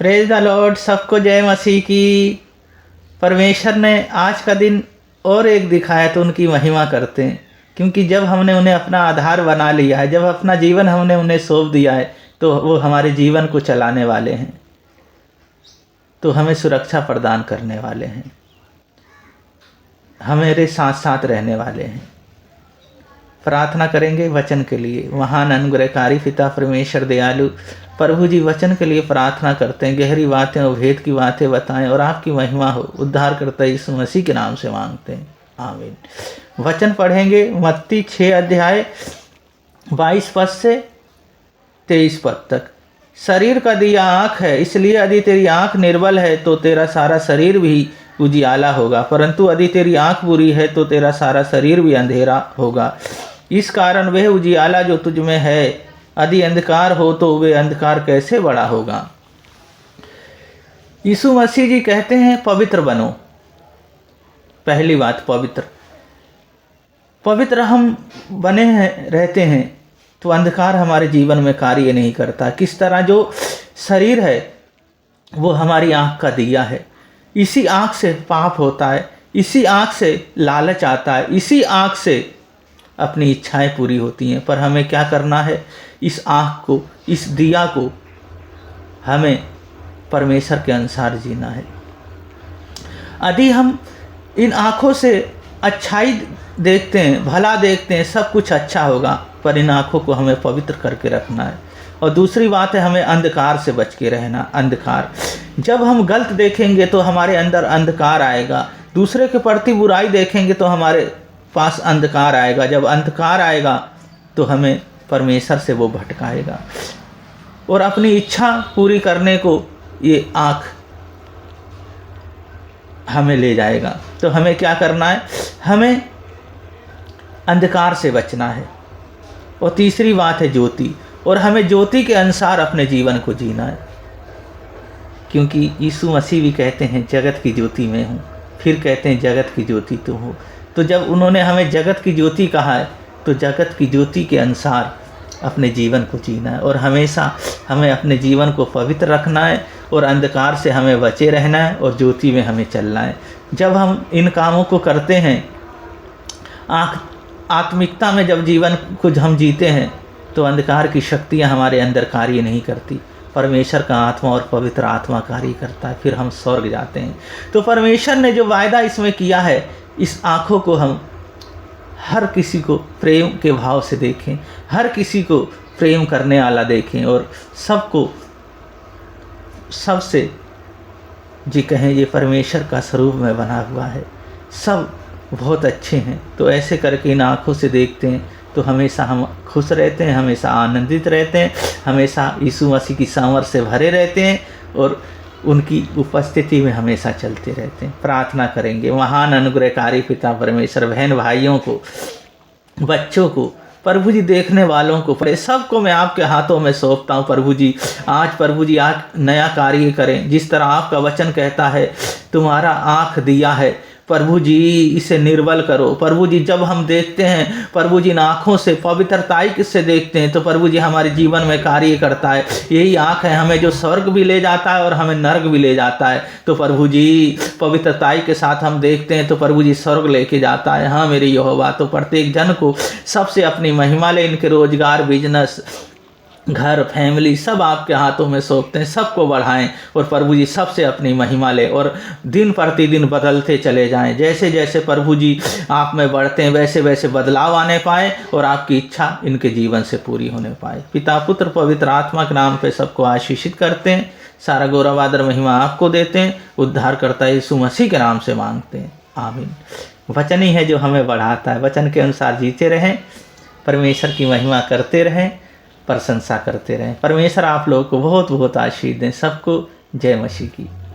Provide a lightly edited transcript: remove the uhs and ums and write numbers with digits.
Praise the Lord, सबको जय मसीह की। परमेश्वर ने आज का दिन और एक दिखाया तो उनकी महिमा करते हैं, क्योंकि जब हमने उन्हें अपना आधार बना लिया है, जब अपना जीवन हमने उन्हें सौंप दिया है, तो वो हमारे जीवन को चलाने वाले हैं, तो हमें सुरक्षा प्रदान करने वाले हैं, हमारे साथ साथ रहने वाले हैं। प्रार्थना करेंगे वचन के लिए। महान अनुग्रहकारी पिता परमेश्वर दयालु प्रभु जी, वचन के लिए प्रार्थना करते हैं, गहरी बातें और भेद की बातें बताएं और आपकी महिमा हो। उद्धार करता यीशु मसीह के नाम से मांगते हैं, आमीन। वचन पढ़ेंगे मत्ती 6 अध्याय 22 पद से 23 पद तक। शरीर का दिया आँख है, इसलिए यदि तेरी आँख निर्बल है तो तेरा सारा शरीर भी उजियाला होगा, परंतु यदि तेरी आँख बुरी है तो तेरा सारा शरीर भी अंधेरा होगा। इस कारण वह उजियाला जो तुझ में है, यदि अंधकार हो तो वह अंधकार कैसे बड़ा होगा। यीशु मसीह जी कहते हैं पवित्र बनो। पहली बात, पवित्र हम बने हैं रहते हैं तो अंधकार हमारे जीवन में कार्य नहीं करता। किस तरह जो शरीर है वो हमारी आँख का दिया है, इसी आँख से पाप होता है, इसी आँख से लालच आता है, इसी आँख से अपनी इच्छाएं पूरी होती हैं। पर हमें क्या करना है, इस आँख को, इस दिया को हमें परमेश्वर के अनुसार जीना है। यदि हम इन आँखों से अच्छाई देखते हैं, भला देखते हैं, सब कुछ अच्छा होगा, पर इन आँखों को हमें पवित्र करके रखना है। और दूसरी बात है, हमें अंधकार से बच के रहना। अंधकार, जब हम गलत देखेंगे तो हमारे अंदर अंधकार आएगा, दूसरे के प्रति बुराई देखेंगे तो हमारे पास अंधकार आएगा, जब अंधकार आएगा तो हमें परमेश्वर से वो भटकाएगा और अपनी इच्छा पूरी करने को ये आँख हमें ले जाएगा। तो हमें क्या करना है, हमें अंधकार से बचना है। और तीसरी बात है ज्योति, और हमें ज्योति के अनुसार अपने जीवन को जीना है, क्योंकि यीशु मसीह भी कहते हैं जगत की ज्योति मैं हूँ, फिर कहते हैं जगत की ज्योति तुम हो। तो जब उन्होंने हमें जगत की ज्योति कहा है तो जगत की ज्योति के अनुसार अपने जीवन को जीना है और हमेशा हमें अपने जीवन को पवित्र रखना है और अंधकार से हमें बचे रहना है और ज्योति में हमें चलना है। जब हम इन कामों को करते हैं, आत्मिकता में जब जीवन को हम जीते हैं, तो अंधकार की शक्तियाँ हमारे अंदर कार्य नहीं करती, परमेश्वर का आत्मा और पवित्र आत्मा कार्य करता है, फिर हम स्वर्ग जाते हैं। तो परमेश्वर ने जो वायदा इसमें किया है, इस आँखों को हम हर किसी को प्रेम के भाव से देखें, हर किसी को प्रेम करने वाला देखें और सबको सबसे जी कहें ये परमेश्वर का स्वरूप में बना हुआ है, सब बहुत अच्छे हैं। तो ऐसे करके इन आँखों से देखते हैं तो हमेशा हम खुश रहते हैं, हमेशा आनंदित रहते हैं, हमेशा यीशु मसीह की सामर्थ से भरे रहते हैं और उनकी उपस्थिति में हमेशा चलते रहते हैं। प्रार्थना करेंगे। महान अनुग्रहकारी पिता परमेश्वर, बहन भाइयों को, बच्चों को, प्रभु जी देखने वालों को, सबको मैं आपके हाथों में सौंपता हूँ। प्रभु जी आज प्रभु जी आज नया कार्य करें, जिस तरह आपका वचन कहता है तुम्हारा आँख दिया है, प्रभु जी इसे निर्बल करो। प्रभु जी जब हम देखते हैं, प्रभु जी इन आँखों से पवित्रताई से देखते हैं, तो प्रभु जी हमारे जीवन में कार्य करता है। यही आँख है हमें जो स्वर्ग भी ले जाता है और हमें नर्क भी ले जाता है। तो प्रभु जी पवित्रताई के साथ हम देखते हैं तो प्रभु जी स्वर्ग लेके जाता है। हाँ मेरी यहोवा, तो प्रत्येक जन को सबसे अपनी महिमा ले, इनके रोजगार, बिजनेस, घर, फैमिली सब आपके हाथों में सौंपते हैं, सबको बढ़ाएं और प्रभु जी सबसे अपनी महिमा ले और दिन प्रतिदिन बदलते चले जाएं। जैसे जैसे प्रभु जी आप में बढ़ते हैं वैसे वैसे बदलाव आने पाए और आपकी इच्छा इनके जीवन से पूरी होने पाए। पिता पुत्र पवित्र आत्मा के नाम पे सबको आशीषित करते हैं, सारा गौरव आदर महिमा आपको देते हैं। उद्धार करता यीशु मसीह के नाम से मांगते हैं, आमीन। वचन ही है जो हमें बढ़ाता है, वचन के अनुसार जीते रहें, परमेश्वर की महिमा करते रहें, प्रशंसा करते रहें। परमेश्वर आप लोगों को बहुत बहुत आशीष दें। सबको जय मसीह की।